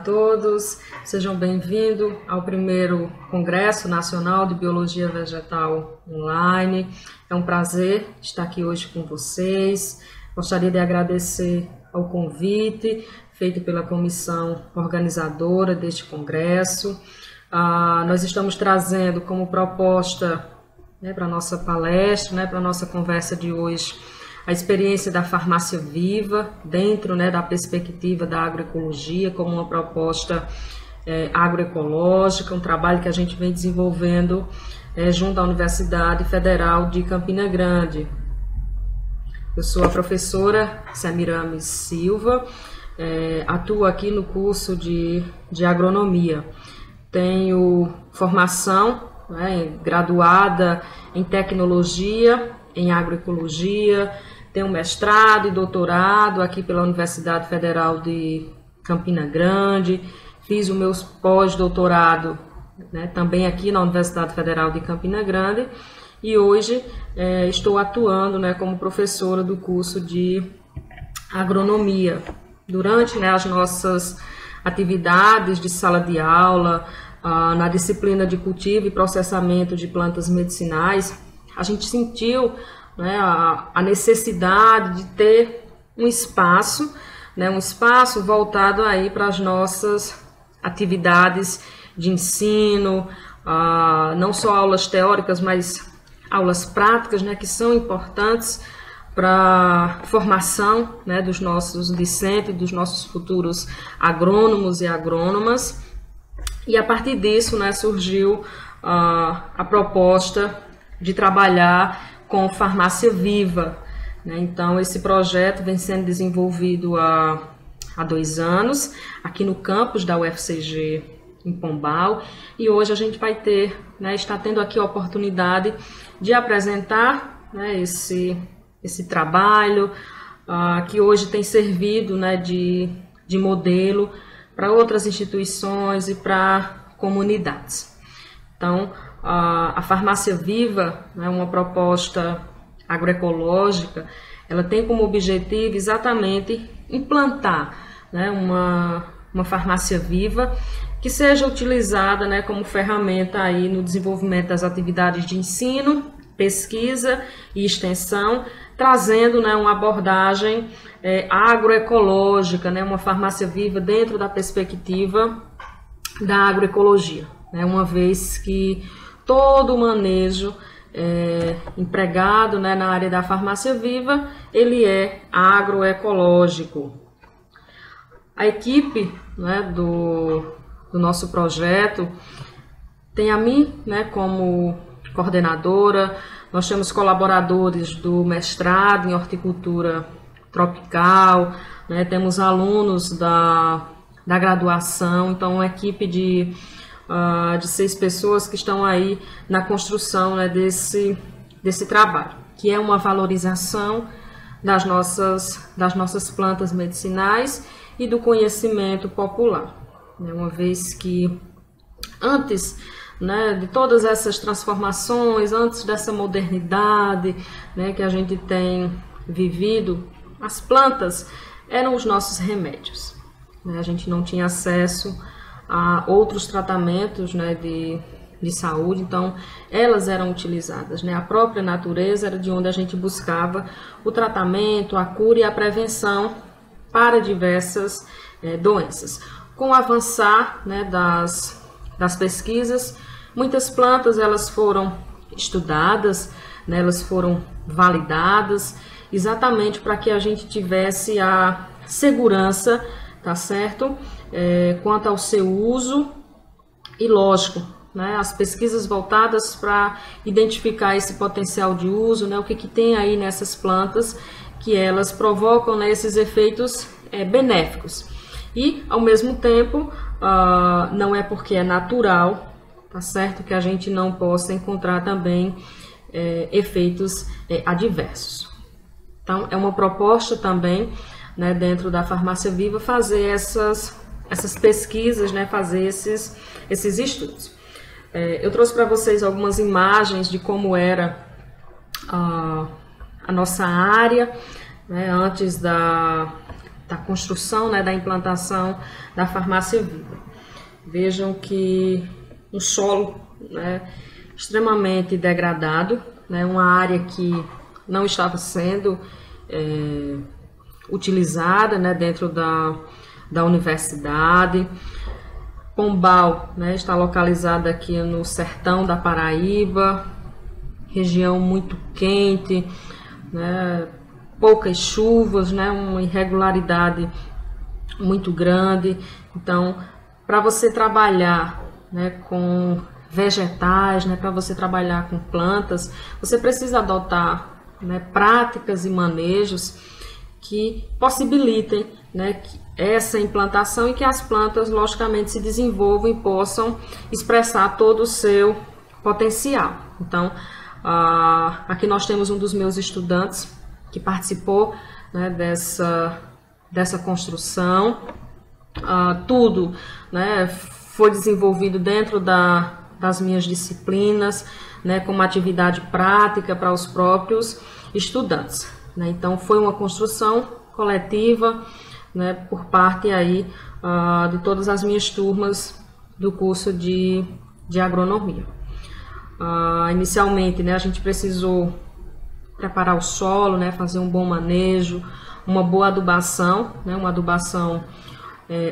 todos, sejam bem-vindos ao primeiro Congresso Nacional de Biologia Vegetal Online. É um prazer estar aqui hoje com vocês. Gostaria de agradecer ao convite feito pela comissão organizadora deste congresso. Nós estamos trazendo como proposta para a nossa palestra, para a nossa conversa de hoje, a experiência da farmácia viva dentro da perspectiva da agroecologia como uma proposta agroecológica, um trabalho que a gente vem desenvolvendo junto à Universidade Federal de Campina Grande. Eu sou a professora Semiramis Silva, atuo aqui no curso de agronomia. Tenho formação graduada em tecnologia, em agroecologia, tenho mestrado e doutorado aqui pela Universidade Federal de Campina Grande, fiz o meu pós-doutorado também aqui na Universidade Federal de Campina Grande e hoje estou atuando como professora do curso de agronomia. Durante as nossas atividades de sala de aula, na disciplina de cultivo e processamento de plantas medicinais, a gente sentiu a necessidade de ter um espaço voltado aí para as nossas atividades de ensino, não só aulas teóricas, mas aulas práticas, que são importantes para a formação dos nossos discentes, dos nossos futuros agrônomos e agrônomas. E a partir disso surgiu a proposta de trabalhar com farmácia viva. Então, esse projeto vem sendo desenvolvido há 2 anos, aqui no campus da UFCG em Pombal, e hoje a gente vai ter, está tendo aqui a oportunidade de apresentar esse trabalho, que hoje tem servido de modelo para outras instituições e para comunidades. Então, a farmácia viva é uma proposta agroecológica, ela tem como objetivo exatamente implantar uma farmácia viva que seja utilizada como ferramenta aí no desenvolvimento das atividades de ensino, pesquisa e extensão, trazendo uma abordagem agroecológica, uma farmácia viva dentro da perspectiva da agroecologia, uma vez que todo o manejo empregado na área da farmácia viva, ele é agroecológico. A equipe do nosso projeto tem a mim como coordenadora, nós temos colaboradores do mestrado em horticultura tropical, temos alunos da graduação, então uma equipe de 6 pessoas que estão aí na construção desse trabalho, que é uma valorização das nossas plantas medicinais e do conhecimento popular, uma vez que antes de todas essas transformações, antes dessa modernidade que a gente tem vivido, as plantas eram os nossos remédios, a gente não tinha acesso a outros tratamentos de saúde, então elas eram utilizadas, a própria natureza era de onde a gente buscava o tratamento, a cura e a prevenção para diversas doenças. Com o avançar das pesquisas, muitas plantas elas foram estudadas, elas foram validadas, exatamente para que a gente tivesse a segurança, tá certo? Quanto ao seu uso e, lógico, as pesquisas voltadas para identificar esse potencial de uso, o que tem aí nessas plantas que elas provocam esses efeitos benéficos. E, ao mesmo tempo, não é porque é natural, tá certo, que a gente não possa encontrar também efeitos adversos. Então, é uma proposta também, dentro da farmácia viva, fazer essas pesquisas, fazer esses estudos. Eu trouxe para vocês algumas imagens de como era a nossa área, antes da construção, né, da implantação da farmácia viva. Vejam que um solo, né, extremamente degradado, né, uma área que não estava sendo utilizada, né, dentro da universidade. Pombal, né, está localizada aqui no sertão da Paraíba, região muito quente, né, poucas chuvas, né, uma irregularidade muito grande. Então, para você trabalhar, né, com vegetais, né, para você trabalhar com plantas, você precisa adotar, né, práticas e manejos que possibilitem, né, essa implantação e que as plantas, logicamente, se desenvolvam e possam expressar todo o seu potencial. Então, aqui nós temos um dos meus estudantes que participou, né, dessa construção. Tudo, né, foi desenvolvido dentro das minhas disciplinas, né, como atividade prática para os próprios estudantes, né? Então foi uma construção coletiva, né, por parte aí de todas as minhas turmas do curso de agronomia. Inicialmente, né, a gente precisou preparar o solo, né, fazer um bom manejo, uma boa adubação, né, uma adubação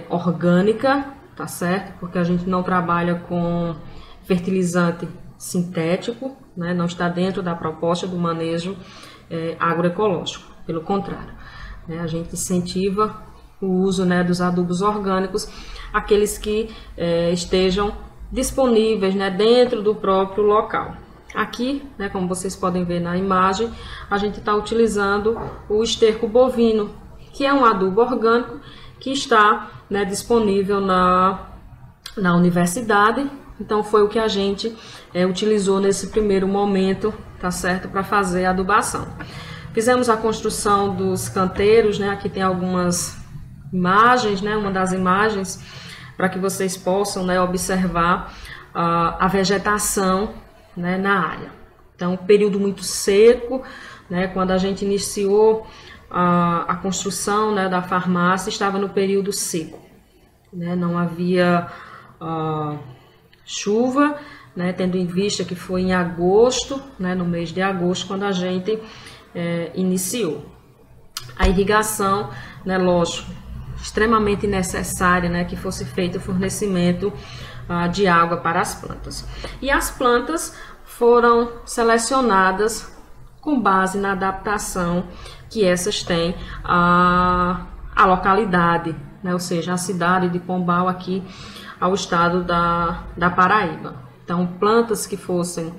orgânica, tá certo? Porque a gente não trabalha com fertilizante sintético, né, não está dentro da proposta do manejo agroecológico, pelo contrário, né, a gente incentiva o uso, né, dos adubos orgânicos, aqueles que estejam disponíveis, né, dentro do próprio local. Aqui, né, como vocês podem ver na imagem, a gente está utilizando o esterco bovino, que é um adubo orgânico que está, né, disponível na universidade. Então foi o que a gente utilizou nesse primeiro momento, tá certo, para fazer a adubação. Fizemos a construção dos canteiros, né? Aqui tem algumas imagens, né? Uma das imagens para que vocês possam, né, observar a vegetação, né, na área. Então, período muito seco, né? Quando a gente iniciou a construção, né, da farmácia, estava no período seco, né? Não havia chuva, né, tendo em vista que foi em agosto, né, no mês de agosto, quando a gente iniciou. A irrigação, né, lógico, extremamente necessária, né, que fosse feito o fornecimento de água para as plantas. E as plantas foram selecionadas com base na adaptação que essas têm à localidade, né, ou seja, a cidade de Pombal aqui ao estado da Paraíba. Então, plantas que fossem,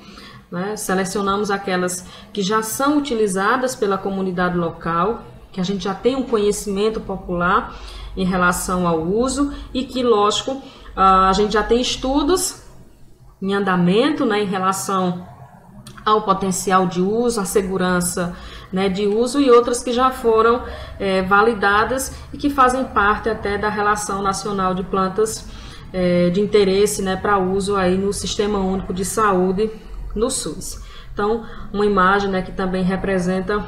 né, selecionamos aquelas que já são utilizadas pela comunidade local, que a gente já tem um conhecimento popular em relação ao uso e que, lógico, a gente já tem estudos em andamento, né, em relação ao potencial de uso, à segurança, né, de uso, e outras que já foram validadas e que fazem parte até da Relação Nacional de Plantas de interesse, né, para uso aí no Sistema Único de Saúde, no SUS. Então, uma imagem, né, que também representa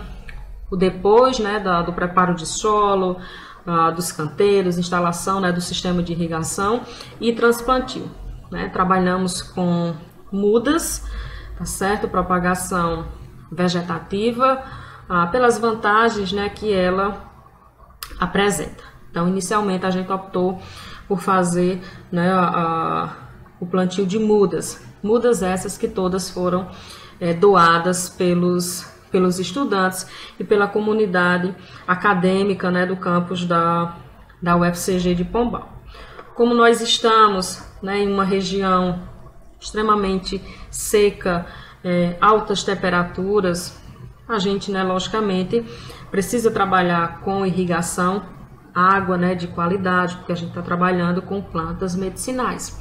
o depois, né, do preparo de solo, dos canteiros, instalação, né, do sistema de irrigação e transplantio, né? Trabalhamos com mudas, tá certo? Propagação vegetativa, pelas vantagens, né, que ela apresenta. Então, inicialmente a gente optou por fazer, né, o plantio de mudas essas que todas foram doadas pelos estudantes e pela comunidade acadêmica, né, do campus da UFCG de Pombal. Como nós estamos, né, em uma região extremamente seca, altas temperaturas, a gente, né, logicamente precisa trabalhar com irrigação, água, né, de qualidade, porque a gente está trabalhando com plantas medicinais.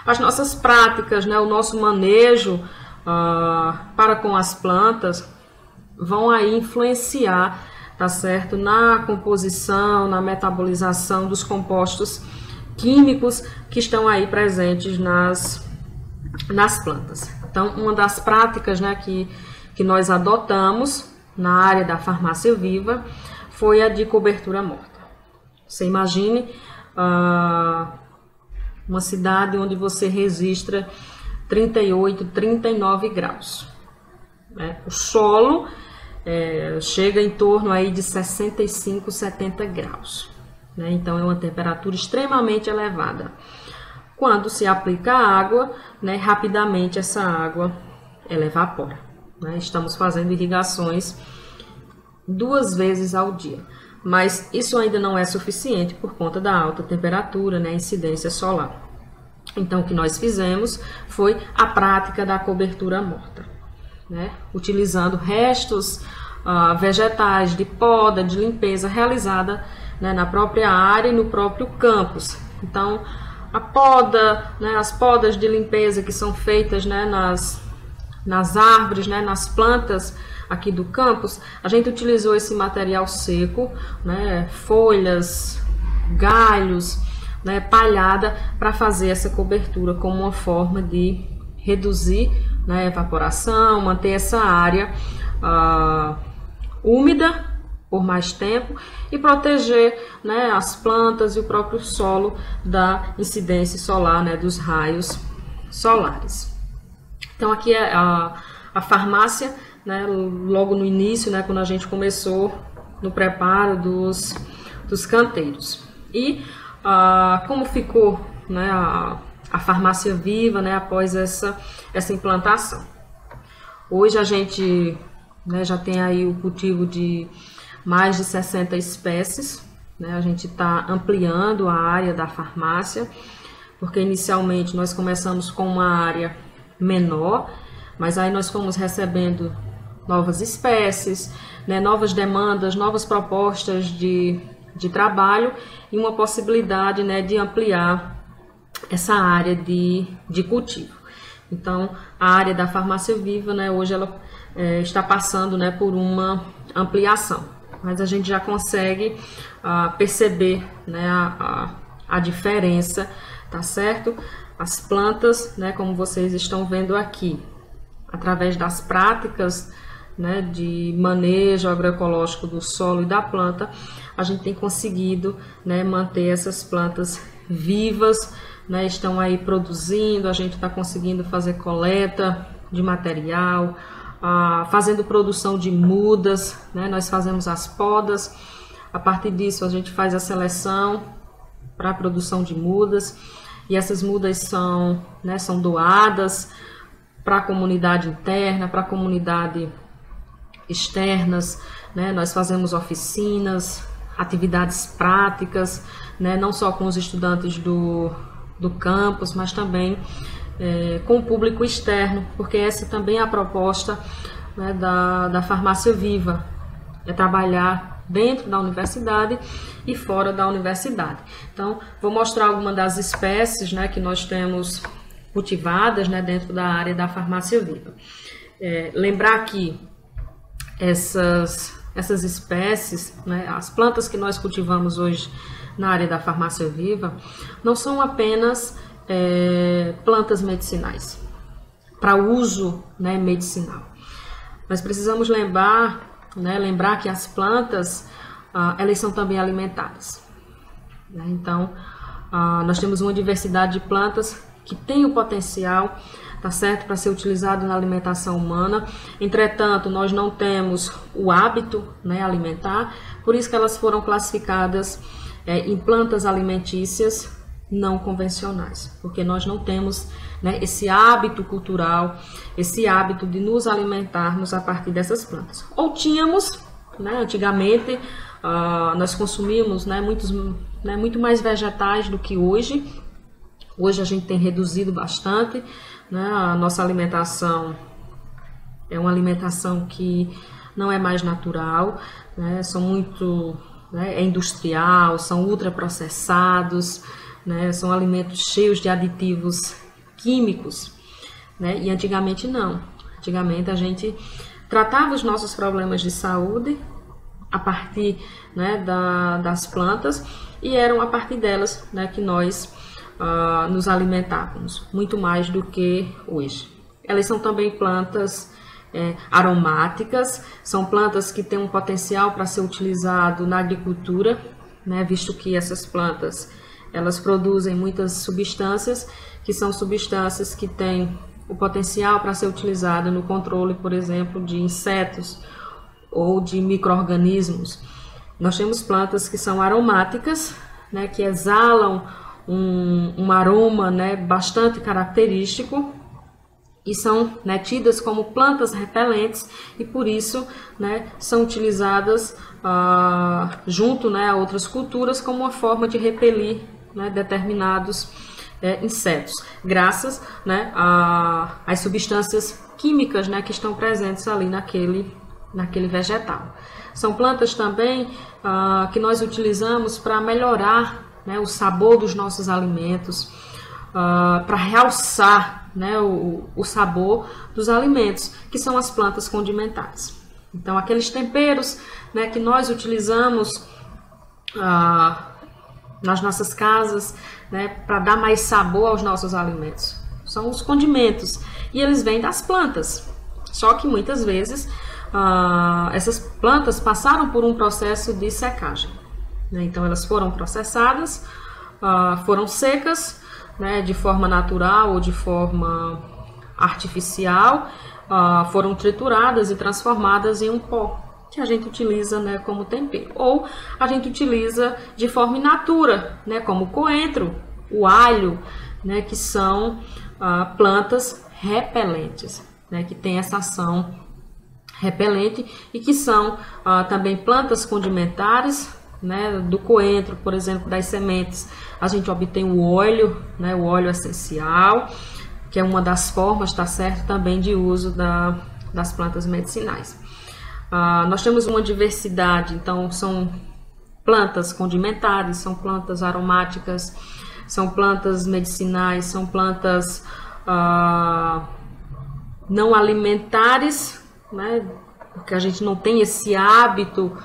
As nossas práticas, né, o nosso manejo para com as plantas vão aí influenciar, tá certo, na composição, na metabolização dos compostos químicos que estão aí presentes nas plantas. Então, uma das práticas, né, que nós adotamos na área da farmácia viva foi a de cobertura morta. Você imagine uma cidade onde você registra 38, 39 graus. Né? O solo chega em torno aí de 65, 70 graus. Né? Então é uma temperatura extremamente elevada. Quando se aplica a água, né, rapidamente essa água ela evapora. Né? Estamos fazendo irrigações 2 vezes ao dia. Mas isso ainda não é suficiente por conta da alta temperatura, né, incidência solar. Então, o que nós fizemos foi a prática da cobertura morta, né, utilizando restos vegetais de poda, de limpeza realizada, né, na própria área e no próprio campus. Então, a poda, né, as podas de limpeza que são feitas, né, nas árvores, né, nas plantas aqui do campus, a gente utilizou esse material seco, né, folhas, galhos, né, palhada, para fazer essa cobertura como uma forma de reduzir, né, a evaporação, manter essa área úmida por mais tempo e proteger, né, as plantas e o próprio solo da incidência solar, né, dos raios solares. Então aqui é a farmácia, né, logo no início, né, quando a gente começou no preparo dos canteiros. E como ficou, né, a farmácia viva, né, após essa implantação. Hoje a gente, né, já tem aí o cultivo de mais de 60 espécies. Né, a gente está ampliando a área da farmácia, porque inicialmente nós começamos com uma área menor, mas aí nós fomos recebendo novas espécies, né, novas demandas, novas propostas de trabalho e uma possibilidade, né, de ampliar essa área de cultivo. Então, a área da farmácia viva, né, hoje ela está passando, né, por uma ampliação, mas a gente já consegue perceber, né, a diferença, tá certo? As plantas, né, como vocês estão vendo aqui, através das práticas, né, de manejo agroecológico do solo e da planta, a gente tem conseguido, né, manter essas plantas vivas, né, estão aí produzindo, a gente está conseguindo fazer coleta de material, fazendo produção de mudas, né, nós fazemos as podas, a partir disso a gente faz a seleção para a produção de mudas, e essas mudas são, né, são doadas para a comunidade interna, para a comunidade externas, né? Nós fazemos oficinas, atividades práticas, né? Não só com os estudantes do campus, mas também com o público externo, porque essa também é a proposta, né, da farmácia viva, é trabalhar dentro da universidade e fora da universidade. Então, vou mostrar algumas das espécies, né, que nós temos cultivadas, né, dentro da área da farmácia viva. Lembrar que essas espécies, né, as plantas que nós cultivamos hoje na área da farmácia viva, não são apenas plantas medicinais, para uso, né, medicinal. Nós precisamos lembrar que as plantas, elas são também alimentadas. Né? Então, nós temos uma diversidade de plantas que tem o potencial, tá certo, para ser utilizado na alimentação humana. Entretanto, nós não temos o hábito, né, alimentar, por isso que elas foram classificadas em plantas alimentícias não convencionais, porque nós não temos, né, esse hábito cultural, esse hábito de nos alimentarmos a partir dessas plantas. Ou tínhamos, né, antigamente, nós consumíamos, né, muito mais vegetais do que hoje. Hoje a gente tem reduzido bastante, né? A nossa alimentação é uma alimentação que não é mais natural, né? É industrial, são ultraprocessados, né? São alimentos cheios de aditivos químicos, né? E antigamente não. Antigamente a gente tratava os nossos problemas de saúde a partir, né, das plantas, e eram a partir delas, né, que nós nos alimentávamos, muito mais do que hoje. Elas são também plantas aromáticas, são plantas que têm um potencial para ser utilizado na agricultura, né, visto que essas plantas elas produzem muitas substâncias, que são substâncias que têm o potencial para ser utilizado no controle, por exemplo, de insetos ou de micro-organismos. Nós temos plantas que são aromáticas, né, que exalam um aroma, né, bastante característico e são, né, tidas como plantas repelentes e por isso, né, são utilizadas junto, né, a outras culturas como uma forma de repelir, né, determinados insetos, graças, né, às substâncias químicas, né, que estão presentes ali naquele vegetal. São plantas também que nós utilizamos para melhorar, né, o sabor dos nossos alimentos, para realçar, né, o sabor dos alimentos, que são as plantas condimentares. Então, aqueles temperos, né, que nós utilizamos nas nossas casas, né, para dar mais sabor aos nossos alimentos, são os condimentos, e eles vêm das plantas. Só que muitas vezes essas plantas passaram por um processo de secagem, né? Então elas foram processadas, foram secas, né, de forma natural ou de forma artificial, foram trituradas e transformadas em um pó que a gente utiliza, né, como tempero, ou a gente utiliza de forma in natura, né, como o coentro, o alho, né, que são plantas repelentes, né, que tem essa ação repelente e que são também plantas condimentares, né, do coentro, por exemplo, das sementes, a gente obtém o óleo, né, o óleo essencial, que é uma das formas, tá certo, também de uso das plantas medicinais. Nós temos uma diversidade, então são plantas condimentares, são plantas aromáticas, são plantas medicinais, são plantas não alimentares, né, porque a gente não tem esse hábito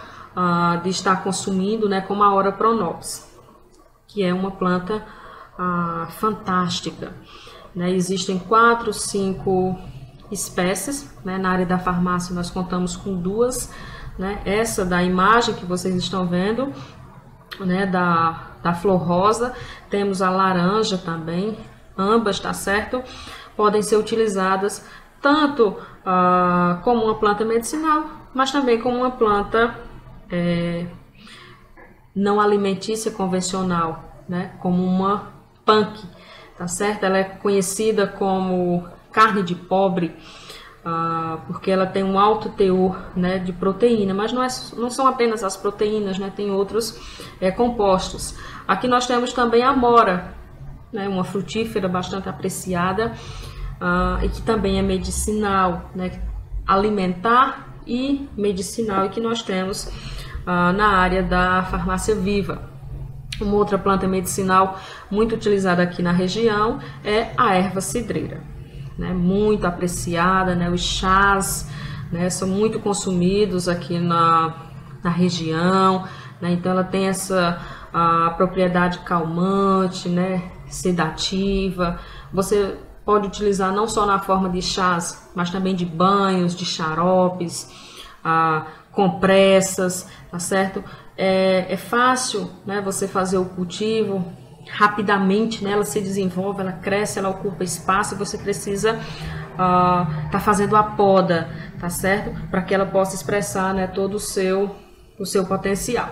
de estar consumindo, né, como a Ora Pronobis, que é uma planta fantástica, né? Existem 4, 5 espécies, né? Na área da farmácia nós contamos com 2, né? Essa da imagem que vocês estão vendo, né, da flor rosa, temos a laranja também, ambas, tá certo? Podem ser utilizadas tanto como uma planta medicinal, mas também como uma planta não alimentícia convencional, né, como uma punk, tá certo? Ela é conhecida como carne de pobre, porque ela tem um alto teor, né, de proteína, mas não são apenas as proteínas, né, tem outros compostos. Aqui nós temos também a amora, né, uma frutífera bastante apreciada e que também é medicinal, né, alimentar e medicinal, e que nós temos na área da farmácia viva. Uma outra planta medicinal muito utilizada aqui na região é a erva cidreira, né, muito apreciada, né, os chás, né, são muito consumidos aqui na região, né, então ela tem essa propriedade calmante, né, sedativa. Você pode utilizar não só na forma de chás, mas também de banhos, de xaropes, compressas, tá certo? É fácil, né, você fazer o cultivo rapidamente, né, ela se desenvolve, ela cresce, ela ocupa espaço e você precisa tá fazendo a poda, tá certo? Para que ela possa expressar, né, todo o seu potencial.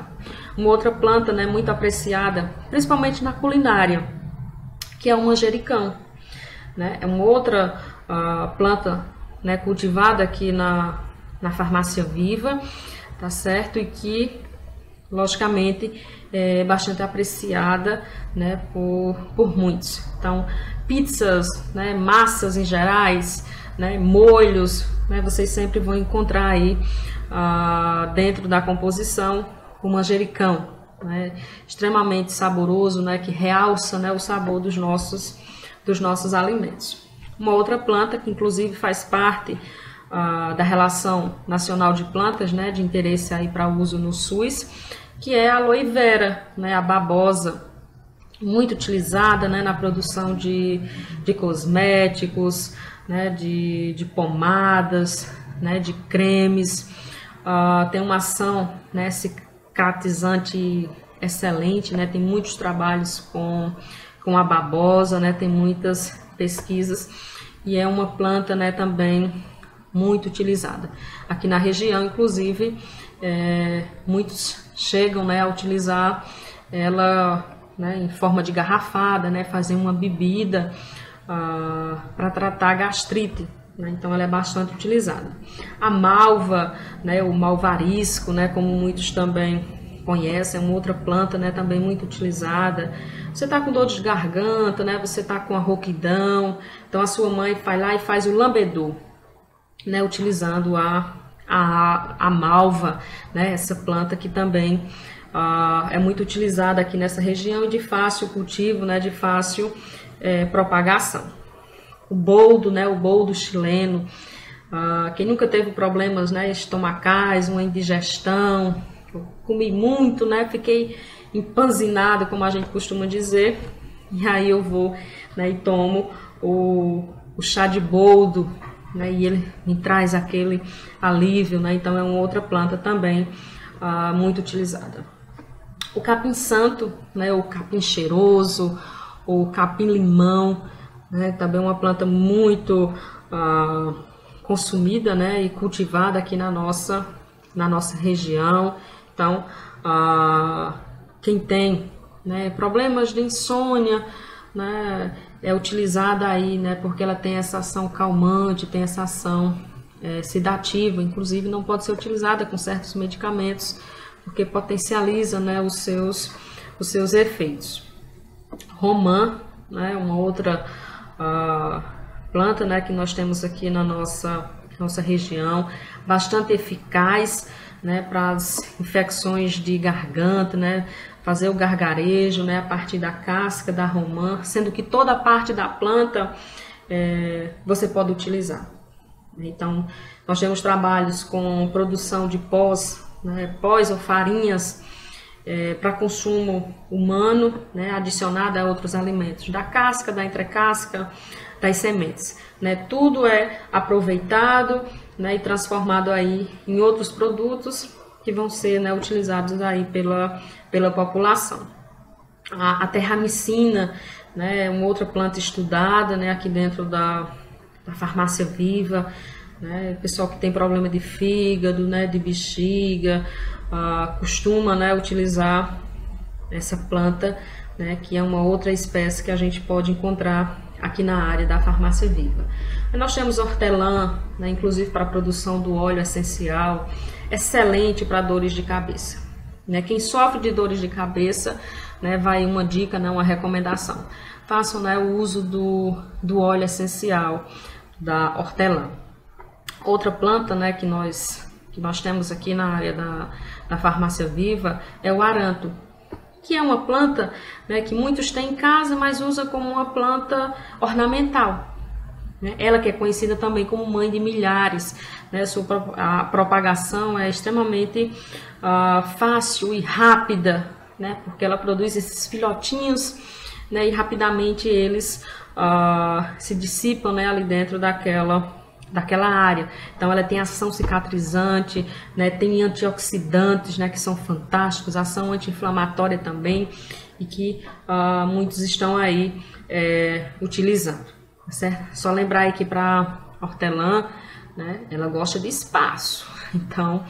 Uma outra planta, né, muito apreciada, principalmente na culinária, que é o manjericão, né? É uma outra planta, né, cultivada aqui na farmácia viva, tá certo? E que, logicamente, é bastante apreciada, né, por muitos. Então, pizzas, né, massas em gerais, né, molhos, né, vocês sempre vão encontrar aí dentro da composição o manjericão, né, extremamente saboroso, né, que realça, né, o sabor dos nossos alimentos. Uma outra planta que inclusive faz parte da Relação Nacional de Plantas, né, de interesse aí para uso no SUS, que é a aloe vera, né, a babosa, muito utilizada, né, na produção de cosméticos, né, de pomadas, né, de cremes, tem uma ação, né, cicatrizante excelente, né? Tem muitos trabalhos com a babosa, né? Tem muitas pesquisas e é uma planta, né, também muito utilizada. Aqui na região, inclusive, muitos chegam, né, a utilizar ela, né, em forma de garrafada, né, fazer uma bebida para tratar gastrite. Né, então ela é bastante utilizada. A malva, né, o malvarisco, né, como muitos também conhecem, é uma outra planta, né, também muito utilizada. Você está com dor de garganta, né, você está com a rouquidão, então a sua mãe vai lá e faz o lambedor, né, utilizando a malva, né, essa planta que também é muito utilizada aqui nessa região e de fácil cultivo, né, de fácil propagação. O boldo, né, o boldo chileno, quem nunca teve problemas, né, estomacais, uma indigestão, eu comi muito, né, fiquei empanzinada, como a gente costuma dizer, e aí eu vou, né, e tomo o chá de boldo, né, e ele me traz aquele alívio, né, então é uma outra planta também muito utilizada. O capim santo, né, o capim cheiroso, o capim limão, né, também uma planta muito consumida, né, e cultivada aqui na nossa região. Então, quem tem, né, problemas de insônia, né, é utilizada aí, né, porque ela tem essa ação calmante, tem essa ação sedativa, inclusive não pode ser utilizada com certos medicamentos, porque potencializa, né, os seus efeitos. Romã, né, uma outra planta, né, que nós temos aqui na nossa região, bastante eficaz, né, para as infecções de garganta, né, fazer o gargarejo, né, a partir da casca da romã, sendo que toda a parte da planta você pode utilizar. Então, nós temos trabalhos com produção de pós, né, pós ou farinhas para consumo humano, né, adicionada a outros alimentos, da casca, da entrecasca, das sementes. Né, tudo é aproveitado, né, e transformado aí em outros produtos que vão ser, né, utilizados aí pela população. A terramicina, né, é uma outra planta estudada, né, aqui dentro da farmácia viva, né, pessoal que tem problema de fígado, né, de bexiga, costuma, né, utilizar essa planta, né, que é uma outra espécie que a gente pode encontrar aqui na área da farmácia viva. Nós temos hortelã, né, inclusive para a produção do óleo essencial, excelente para dores de cabeça. Né, quem sofre de dores de cabeça, né, vai uma dica, né, uma recomendação. Façam, né, o uso do óleo essencial da hortelã. Outra planta, né, que nós temos aqui na área da farmácia viva é o aranto, que é uma planta, né, que muitos têm em casa, mas usa como uma planta ornamental. Né? Ela que é conhecida também como mãe de milhares, né? A propagação é extremamente fácil e rápida, né? Porque ela produz esses filhotinhos, né, e rapidamente eles se dissipam, né, ali dentro daquela área. Então ela tem ação cicatrizante, né, tem antioxidantes, né, que são fantásticos, ação anti-inflamatória também, e que muitos estão aí utilizando, certo? Só lembrar aí que para hortelã, né, ela gosta de espaço, então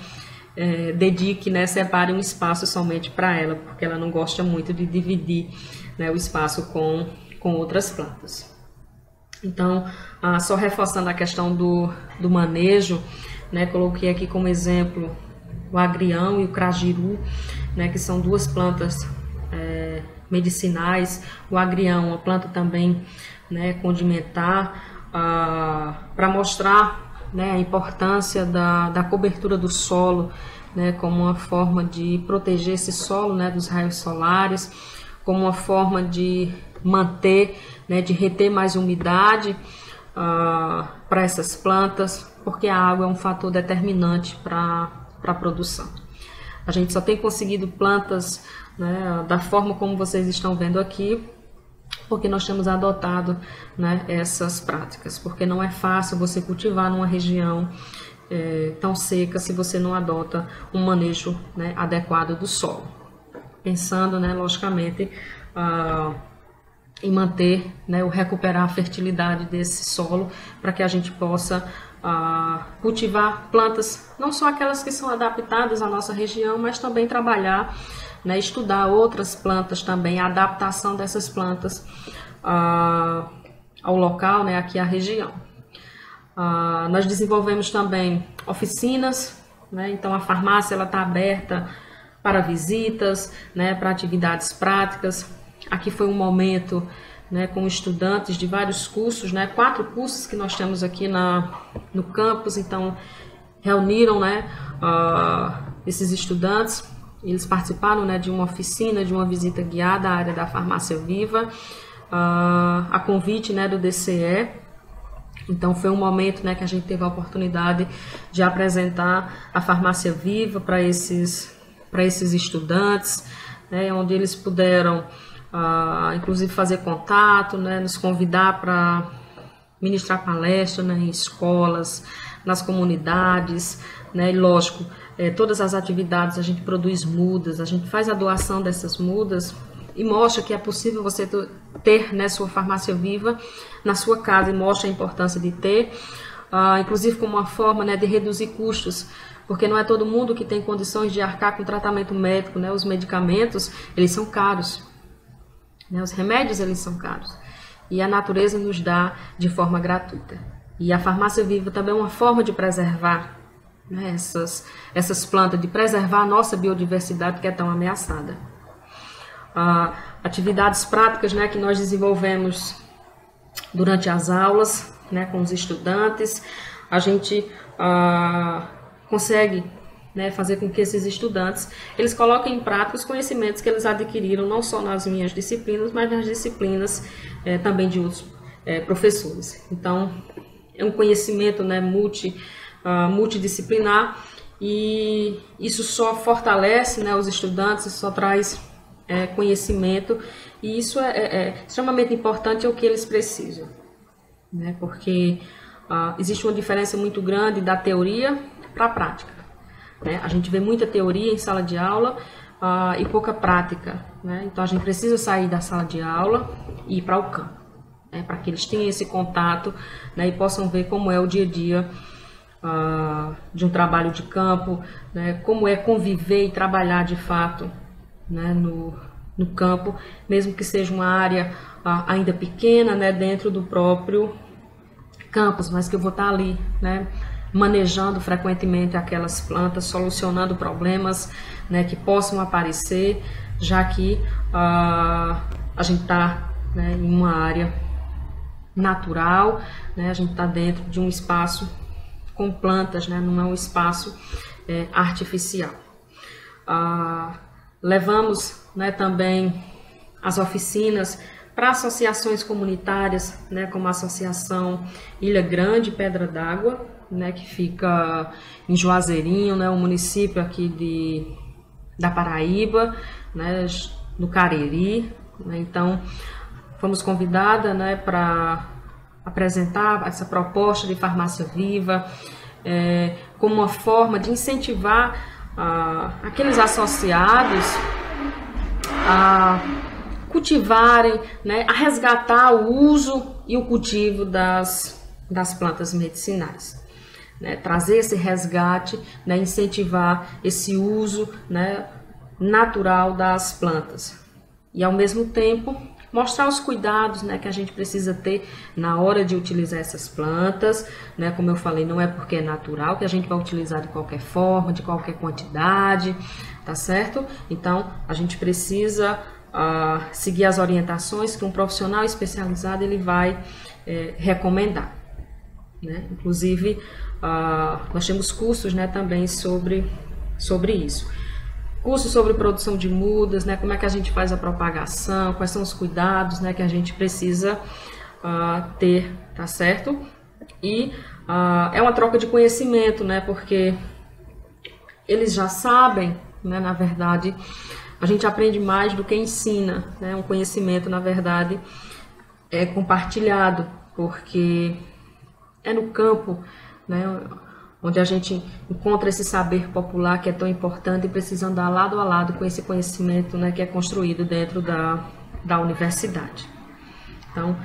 dedique, né, separe um espaço somente para ela, porque ela não gosta muito de dividir, né, o espaço com outras plantas. Então, só reforçando a questão do manejo, né, coloquei aqui como exemplo o agrião e o crajiru, né, que são duas plantas medicinais. O agrião, uma planta também, né, condimentar, para mostrar, né, a importância da cobertura do solo, né, como uma forma de proteger esse solo, né, dos raios solares, como uma forma de manter, né, de reter mais umidade para essas plantas, porque a água é um fator determinante para a produção. A gente só tem conseguido plantas, né, da forma como vocês estão vendo aqui, porque nós temos adotado, né, essas práticas, porque não é fácil você cultivar numa região tão seca se você não adota um manejo, né, adequado do solo. pensando, né, logicamente, em manter, né, ou recuperar a fertilidade desse solo para que a gente possa cultivar plantas, não só aquelas que são adaptadas à nossa região, mas também trabalhar, né, estudar outras plantas também, a adaptação dessas plantas ao local, né, aqui à região. Nós desenvolvemos também oficinas, né, então a farmácia está aberta para visitas, né, para atividades práticas. Aqui foi um momento, né, com estudantes de vários cursos, né, 4 cursos que nós temos aqui no campus, então reuniram, né, esses estudantes, eles participaram, né, de uma oficina, de uma visita guiada à área da farmácia viva, a convite, né, do DCE. Então foi um momento, né, que a gente teve a oportunidade de apresentar a farmácia viva para esses estudantes, né, onde eles puderam inclusive fazer contato, né, nos convidar para ministrar palestra, né, em escolas, nas comunidades, né, e lógico, todas as atividades a gente produz mudas, a gente faz a doação dessas mudas e mostra que é possível você ter, né, sua farmácia viva na sua casa, e mostra a importância de ter, inclusive como uma forma, né, de reduzir custos, porque não é todo mundo que tem condições de arcar com tratamento médico, né, os medicamentos, eles são caros. Os remédios, eles são caros, e a natureza nos dá de forma gratuita. E a farmácia viva também é uma forma de preservar, né, essas plantas, de preservar a nossa biodiversidade que é tão ameaçada. Atividades práticas, né, que nós desenvolvemos durante as aulas, né, com os estudantes, a gente consegue, né, fazer com que esses estudantes eles coloquem em prática os conhecimentos que eles adquiriram não só nas minhas disciplinas, mas nas disciplinas também de outros professores. Então, é um conhecimento, né, multidisciplinar, e isso só fortalece, né, os estudantes, isso só traz conhecimento, e isso é extremamente importante, é o que eles precisam, né, porque existe uma diferença muito grande da teoria para a prática. A gente vê muita teoria em sala de aula e pouca prática, né? Então a gente precisa sair da sala de aula e ir para o campo, né? Para que eles tenham esse contato, né? E possam ver como é o dia a dia de um trabalho de campo, né? Como é conviver e trabalhar de fato, né? no campo, mesmo que seja uma área ainda pequena, né? Dentro do próprio campus, mas que eu vou estar ali, né? Manejando frequentemente aquelas plantas, solucionando problemas, né, que possam aparecer, já que a gente está, né, em uma área natural, né, a gente está dentro de um espaço com plantas, né, não é um espaço artificial. Levamos, né, também as oficinas para associações comunitárias, né, como a Associação Ilha Grande Pedra d'Água, né, que fica em Juazeirinho, né, um município aqui da Paraíba, né, no Cariri, né. Então fomos convidadas, né, para apresentar essa proposta de farmácia viva como uma forma de incentivar aqueles associados a cultivarem, né, a resgatar o uso e o cultivo das plantas medicinais. Né, trazer esse resgate, né, incentivar esse uso, né, natural das plantas. E ao mesmo tempo mostrar os cuidados, né, que a gente precisa ter na hora de utilizar essas plantas, né, como eu falei, não é porque é natural que a gente vai utilizar de qualquer forma, de qualquer quantidade, tá certo? Então a gente precisa seguir as orientações que um profissional especializado ele vai recomendar, né? Inclusive nós temos cursos, né, também sobre isso. Cursos sobre produção de mudas, né, como é que a gente faz a propagação, quais são os cuidados, né, que a gente precisa ter, tá certo? E é uma troca de conhecimento, né, porque eles já sabem, né, na verdade, a gente aprende mais do que ensina, né, um conhecimento, na verdade, é compartilhado, porque é no campo, né, onde a gente encontra esse saber popular que é tão importante e precisa andar lado a lado com esse conhecimento, né, que é construído dentro da universidade. Então,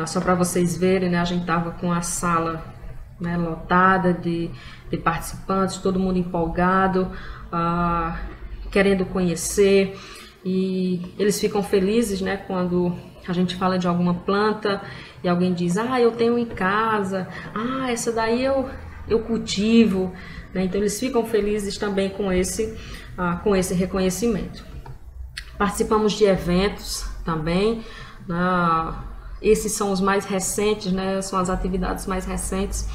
só para vocês verem, né, a gente estava com a sala, né, lotada de participantes, todo mundo empolgado, querendo conhecer, e eles ficam felizes, né, quando a gente fala de alguma planta e alguém diz, eu tenho em casa, essa daí eu cultivo, né? Então eles ficam felizes também com esse reconhecimento. Participamos de eventos também, esses são os mais recentes, né? São as atividades mais recentes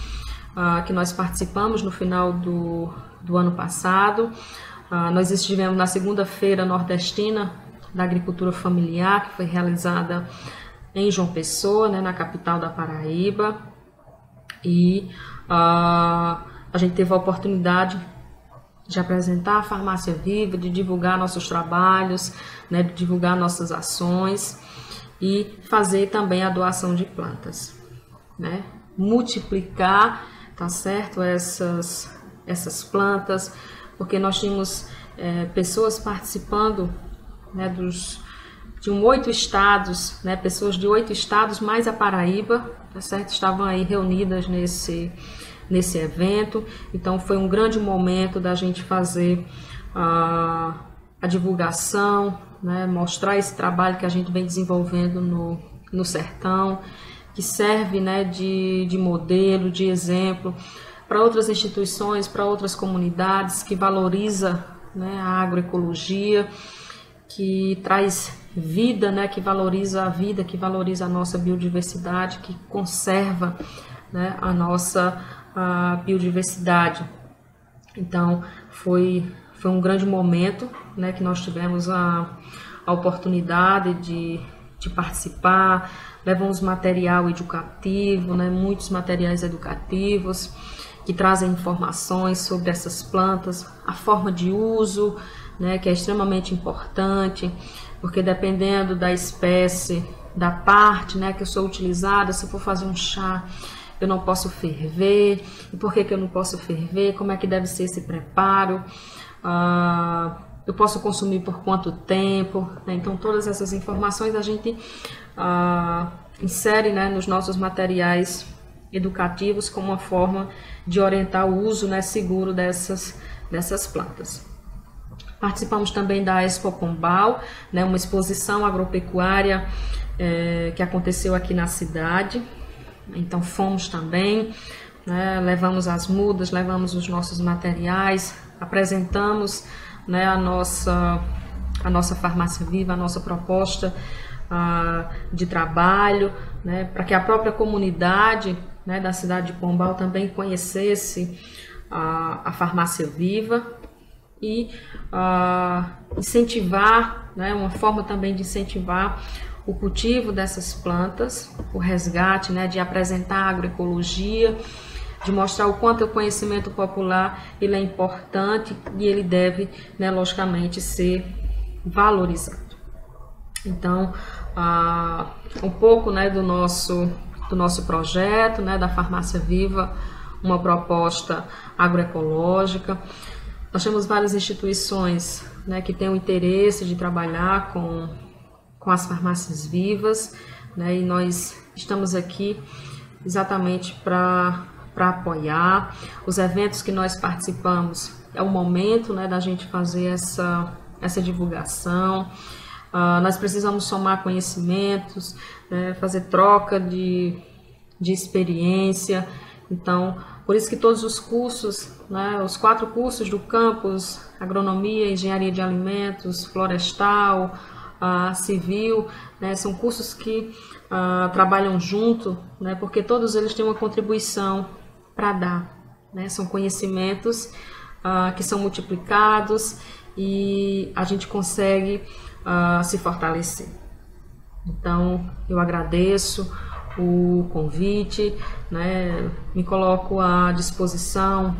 que nós participamos no final do ano passado. Nós estivemos na segunda-feira nordestina da agricultura familiar, que foi realizada em João Pessoa, né, na capital da Paraíba, e a gente teve a oportunidade de apresentar a Farmácia Viva, de divulgar nossos trabalhos, né, de divulgar nossas ações e fazer também a doação de plantas, né, multiplicar, tá certo, essas plantas, porque nós tínhamos pessoas participando, né, de 8 estados, né, pessoas de 8 estados, mais a Paraíba, tá certo? Estavam aí reunidas nesse evento. Então foi um grande momento da gente fazer a divulgação, né, mostrar esse trabalho que a gente vem desenvolvendo no sertão, que serve, né, de modelo, de exemplo para outras instituições, para outras comunidades, que valoriza, né, a agroecologia, que traz vida, né, que valoriza a vida, que valoriza a nossa biodiversidade, que conserva, né, a nossa biodiversidade. Então, foi um grande momento, né, que nós tivemos a oportunidade de participar, levamos material educativo, né, muitos materiais educativos, que trazem informações sobre essas plantas, a forma de uso, né, que é extremamente importante, porque dependendo da espécie, da parte, né, que eu sou utilizada, se for fazer um chá, eu não posso ferver. E por que eu não posso ferver? Como é que deve ser esse preparo? Eu posso consumir por quanto tempo? Né? Então, todas essas informações a gente insere, né, nos nossos materiais educativos como uma forma de orientar o uso, né, seguro dessas plantas. Participamos também da Expo Pombal, né, uma exposição agropecuária que aconteceu aqui na cidade. Então fomos também, né, levamos as mudas, levamos os nossos materiais, apresentamos, né, a nossa Farmácia Viva, a nossa proposta de trabalho, né, para que a própria comunidade, né, da cidade de Pombal também conhecesse a Farmácia Viva e incentivar, né, uma forma também de incentivar o cultivo dessas plantas, o resgate, né, de apresentar a agroecologia, de mostrar o quanto o conhecimento popular ele é importante e ele deve, né, logicamente ser valorizado. Então, um pouco, né, do nosso projeto, né, da Farmácia Viva, uma proposta agroecológica. Nós temos várias instituições, né, que têm o interesse de trabalhar com as farmácias vivas, né, e nós estamos aqui exatamente para apoiar. Os eventos que nós participamos é o momento, né, da gente fazer essa divulgação. Nós precisamos somar conhecimentos, né, fazer troca de experiência. Então, por isso que todos os cursos, né, os 4 cursos do campus, agronomia, engenharia de alimentos, florestal, civil, né, são cursos que trabalham junto, né, porque todos eles têm uma contribuição para dar, né, são conhecimentos que são multiplicados e a gente consegue se fortalecer. Então, eu agradeço o convite, né, me coloco à disposição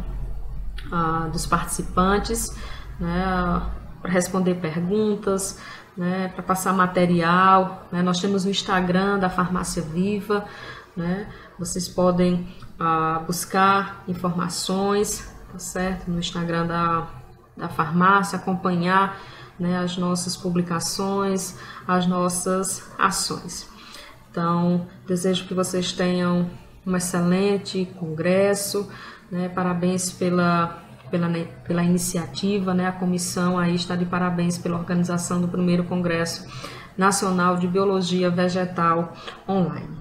dos participantes, né, para responder perguntas, né, para passar material, né. Nós temos o Instagram da Farmácia Viva, né? Vocês podem buscar informações, tá certo? No Instagram da farmácia, acompanhar, né, as nossas publicações, as nossas ações. Então, desejo que vocês tenham um excelente congresso, né? Parabéns pela iniciativa, né? A comissão aí está de parabéns pela organização do primeiro Congresso Nacional de Biologia Vegetal Online.